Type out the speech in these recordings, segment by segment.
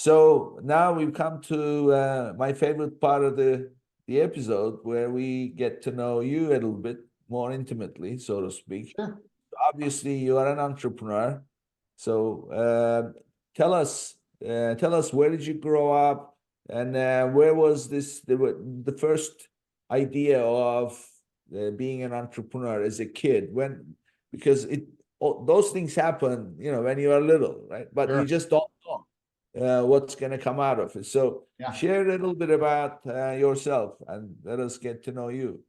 So now we've come to my favorite part of the episode where we get to know you a little bit more intimately, so to speak. Sure. Obviously, you are an entrepreneur. So tell us where did you grow up, and where was the first idea of being an entrepreneur as a kid? When because those things happen, when you are little, right? But you Sure. just don't know what's going to come out of it. So Yeah. share a little bit about yourself and let us get to know you.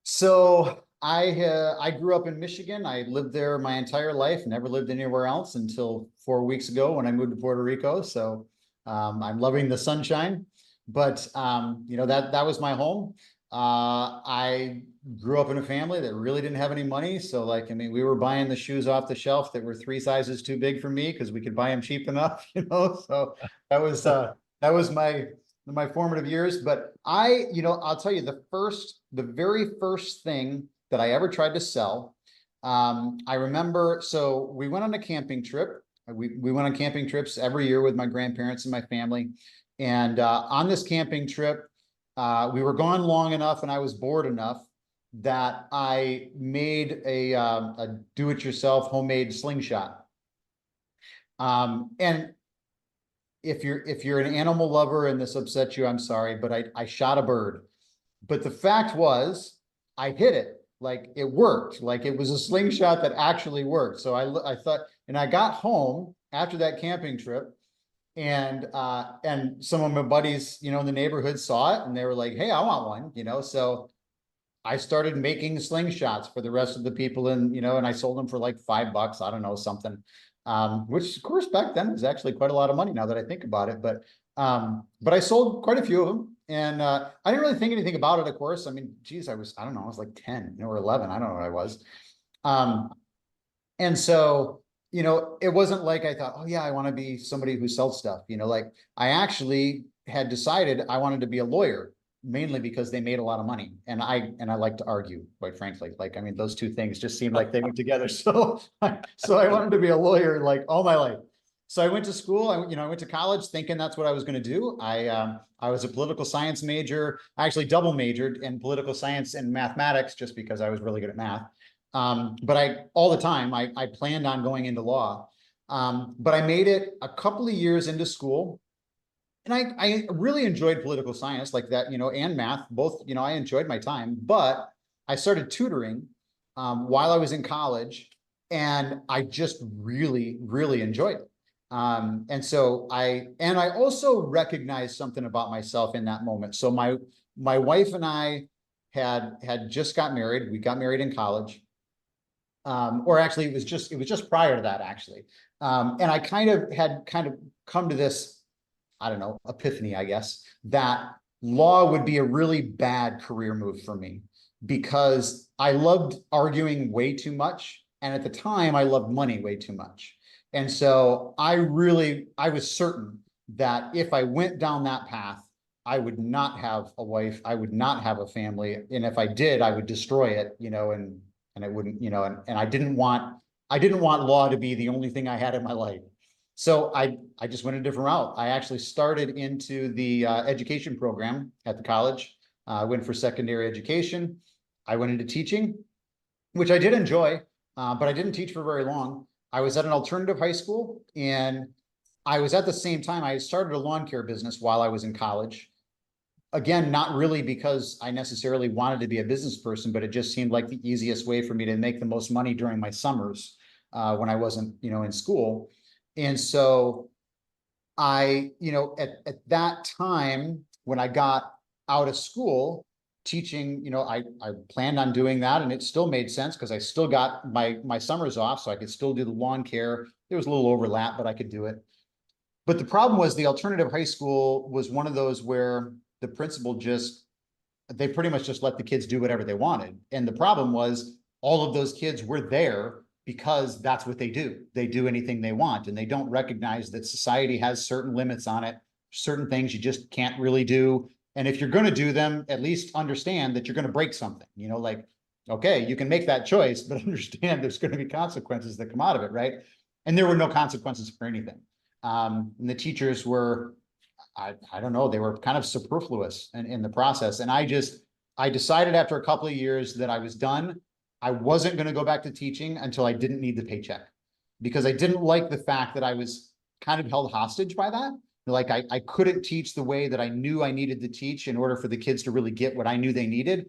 So I grew up in Michigan. I lived there my entire life, never lived anywhere else until 4 weeks ago when I moved to Puerto Rico. So I'm loving the sunshine, but that was my home. I grew up in a family that really didn't have any money. So we were buying the shoes off the shelf that were 3 sizes too big for me because we could buy them cheap enough, So that was my formative years. But I'll tell you the very first thing that I ever tried to sell. I remember, so we went on a camping trip. We went on camping trips every year with my grandparents and my family. And on this camping trip, we were gone long enough and I was bored enough that I made a do-it-yourself homemade slingshot. And if you're an animal lover and this upsets you, I'm sorry, but I shot a bird. But the fact was, I hit it. Like it worked. Like it was a slingshot that actually worked. So I thought, and I got home after that camping trip, and some of my buddies, in the neighborhood saw it, and they were like, "Hey, I want one." So I started making slingshots for the rest of the people, and I sold them for like $5. I don't know, something. Which of course back then was actually quite a lot of money now that I think about it. But I sold quite a few of them, and I didn't really think anything about it, of course. I mean, geez, I don't know, I was like 10, or 11. I don't know what I was. And so, it wasn't like I thought, oh yeah, I want to be somebody who sells stuff. Like I actually had decided I wanted to be a lawyer, mainly because they made a lot of money. And I like to argue, quite frankly. Those two things just seemed like they went together. So I wanted to be a lawyer like all my life. So I went to school. I went to college thinking that's what I was going to do. I was a political science major. I actually double majored in political science and mathematics just because I was really good at math. But all the time, I planned on going into law. But I made it a couple of years into school, and I really enjoyed political science like that, and math, both. I enjoyed my time, but I started tutoring while I was in college, and I just really, really enjoyed it. And so I also recognized something about myself in that moment. So my wife and I had just got married. We got married in college. Or actually it was just prior to that, actually. And I had come to this, I don't know, epiphany, I guess, that law would be a really bad career move for me because I loved arguing way too much. And at the time I loved money way too much. And so I was certain that if I went down that path, I would not have a wife, I would not have a family. And if I did, I would destroy it, and it wouldn't, and I didn't want law to be the only thing I had in my life. So I just went a different route. I actually started into the education program at the college. I went for secondary education. I went into teaching, which I did enjoy, but I didn't teach for very long. I was at an alternative high school, and I was at the same time, I started a lawn care business while I was in college. Again, not really because I necessarily wanted to be a business person, but it just seemed like the easiest way for me to make the most money during my summers when I wasn't, in school. And so at that time, when I got out of school, teaching, I planned on doing that, and it still made sense because I still got my summers off, so I could still do the lawn care. There was a little overlap, but I could do it. But the problem was the alternative high school was one of those where the principal they pretty much just let the kids do whatever they wanted. And the problem was all of those kids were there because that's what they do. They do anything they want, and they don't recognize that society has certain limits on it, certain things you just can't really do. And if you're going to do them, at least understand that you're going to break something, okay, you can make that choice, but understand there's going to be consequences that come out of it, right? And there were no consequences for anything. And the teachers were, I don't know, they were kind of superfluous in the process. And I decided after a couple of years that I was done. I wasn't going to go back to teaching until I didn't need the paycheck, because I didn't like the fact that I was kind of held hostage by that. Like I couldn't teach the way that I knew I needed to teach in order for the kids to really get what I knew they needed.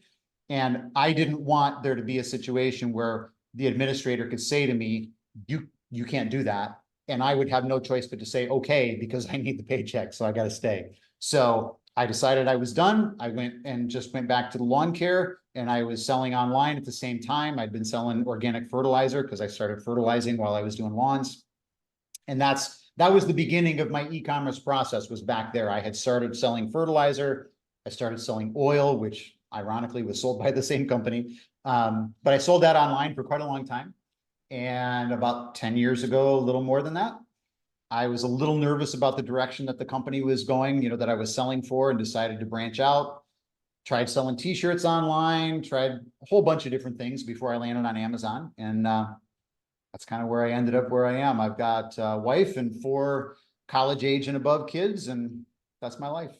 And I didn't want there to be a situation where the administrator could say to me, you can't do that. And I would have no choice but to say, okay, because I need the paycheck, so I got to stay. So I decided I was done. I went and just went back to the lawn care, and I was selling online at the same time. I'd been selling organic fertilizer because I started fertilizing while I was doing lawns. And that was the beginning of my e-commerce process, was back there. I had started selling fertilizer. I started selling oil, which ironically was sold by the same company. But I sold that online for quite a long time. And about 10 years ago, a little more than that, I was a little nervous about the direction that the company was going, you know, that I was selling for, and decided to branch out. Tried selling t-shirts online, tried a whole bunch of different things before I landed on Amazon. And that's kind of where I ended up where I am. I've got a wife and 4 college age and above kids, and that's my life.